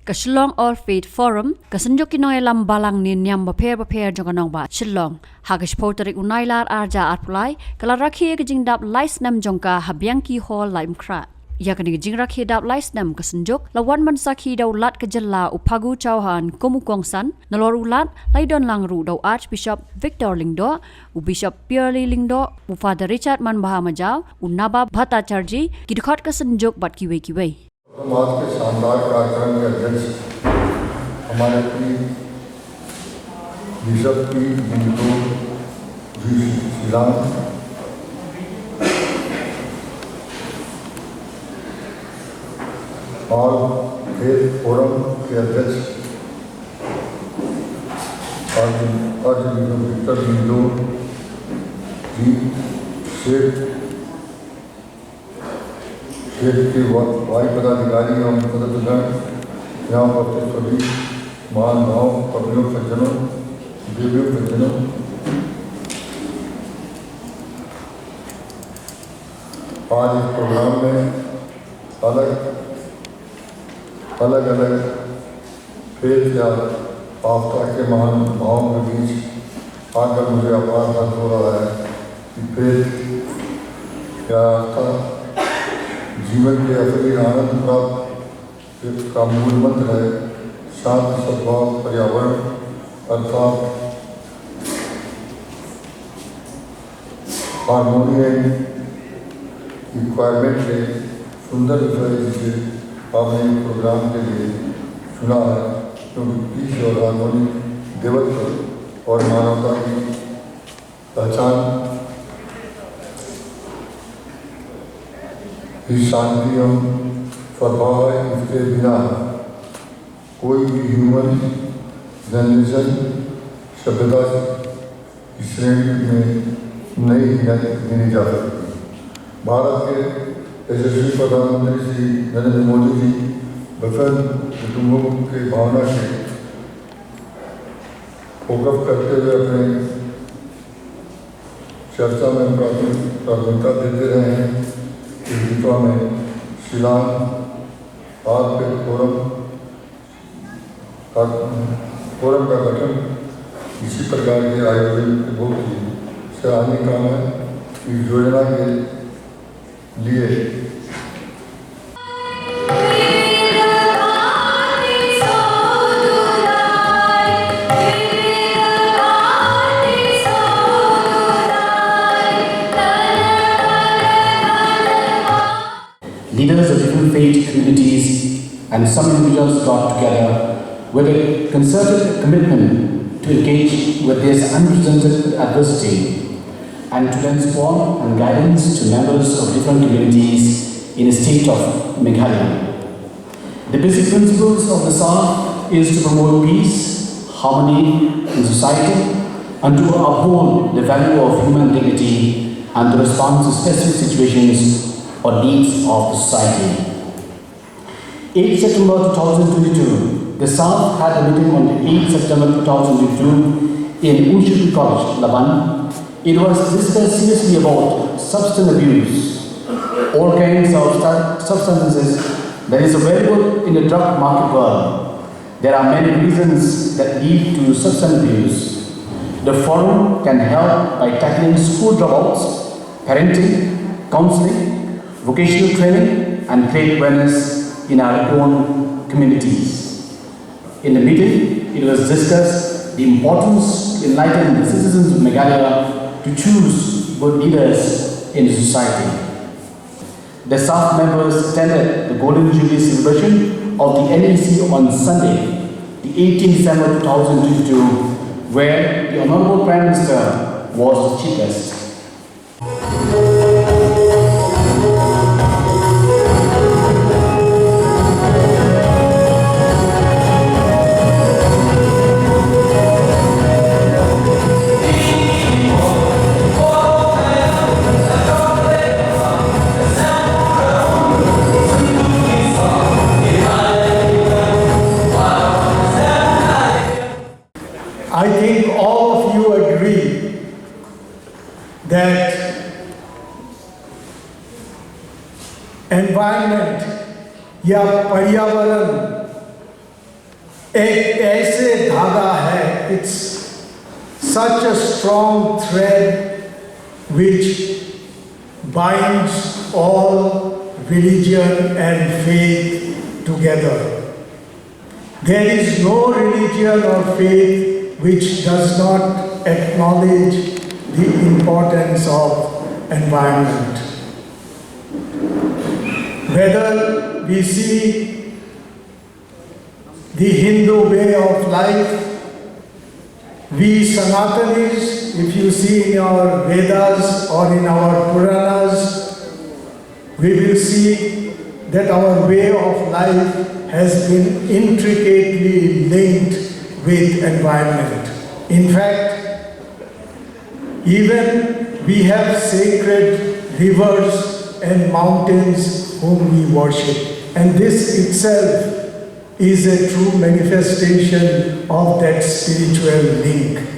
ka Shillong All Faith Forum ka sanjok kinoy lam balang nin nyam baper jonganong ba Shillong hagish potrik unailar arja atpulai kala rakhi ke jingdap lais nam jongka habyang ki hall laim kra yakani jing rakhi dap lais nam ka sanjok lawan man sakhi daw lat ka jalla uphagu chauhan komukong san nalor ulat laidon langru daw Archbishop Victor Lingdo u Bishop Pierre Lingdo u Father Richard man bahamajau u Nabab Bhattacharji kidkhot ka sanjok bat kiwe समाज के शानदार कार्यक्रम के अध्यक्ष हमारे bishop की हिंदू जी Shillong all faith forum के अध्यक्ष विक्टर हिंदू जी शेख के वायु पदाधिकारी एवं सदस्यगण यहाँ पर सभी महानुभाव कवियों सज्जनों देवियों सज्जनों आज इस प्रोग्राम में अलग अलग फेथ या आस्था के महानुभावों के बीच आकर मुझे अपार हर्ष हो रहा है कि फेथ या आस्था जीवन के असली आनंद प्राप्त का मूल मंत्र है। शांति सद्भाव पर्यावरण अर्थात हारमोनी एंड इक्वायरमेंट के सुंदर विषय जिसे आपने प्रोग्राम के लिए चुना है, क्योंकि पीस और हारमोनी देवत्व और मानवता की पहचान शांति एवं स्वभाव है। इसके बिना कोई भी ह्यूमन जनरेशन सभ्यता की श्रेणी में नहीं गिनी जा सकती। भारत के यशस्वी प्रधानमंत्री श्री नरेंद्र मोदी जी विभिन्न कुटुंबों के भावना से फोकस करते हुए अपने चर्चा में प्राथमिकता देते रहे हैं। दिशा में शिलांग ऑल फेथ फोरम का गठन इसी प्रकार के आयोजन बहुत ही सराहनीय काम है। इस योजना के लिए leaders of different faith communities and some individuals got together with a concerted commitment to engage with this unprecedented adversity and to lend support and guidance to members of different communities in the state of Meghalaya. The basic principles of the South is to promote peace, harmony in society and to uphold the value of human dignity and to respond to specific situations or needs of the society. 8 September 2022, the South had a meeting on 8 September 2022 in Uship College, Laban. It was discussed seriously about substance abuse, all kinds of substances that is available in the drug market world. There are many reasons that lead to substance abuse. The forum can help by tackling school dropouts, parenting, counseling, vocational training and create awareness in our own communities. In the meeting, it was discussed the importance to enlighten the citizens of Meghalaya to choose good leaders in society. The South members attended the Golden Jubilee celebration of the NEC on Sunday, the 18th December 2022, where the Honorable Prime Minister was the chief guest. I think all of you agree that environment या पर्यावरण एक ऐसे धागा है, it's such a strong thread which binds all religion and faith together. There is no religion or faith which does not acknowledge the importance of environment. Whether we see the Hindu way of life, we Sanatanis, if you see in our Vedas or in our Puranas, we will see that our way of life has been intricately linked with environment. In fact, even we have sacred rivers and mountains whom we worship. And this itself is a true manifestation of that spiritual link.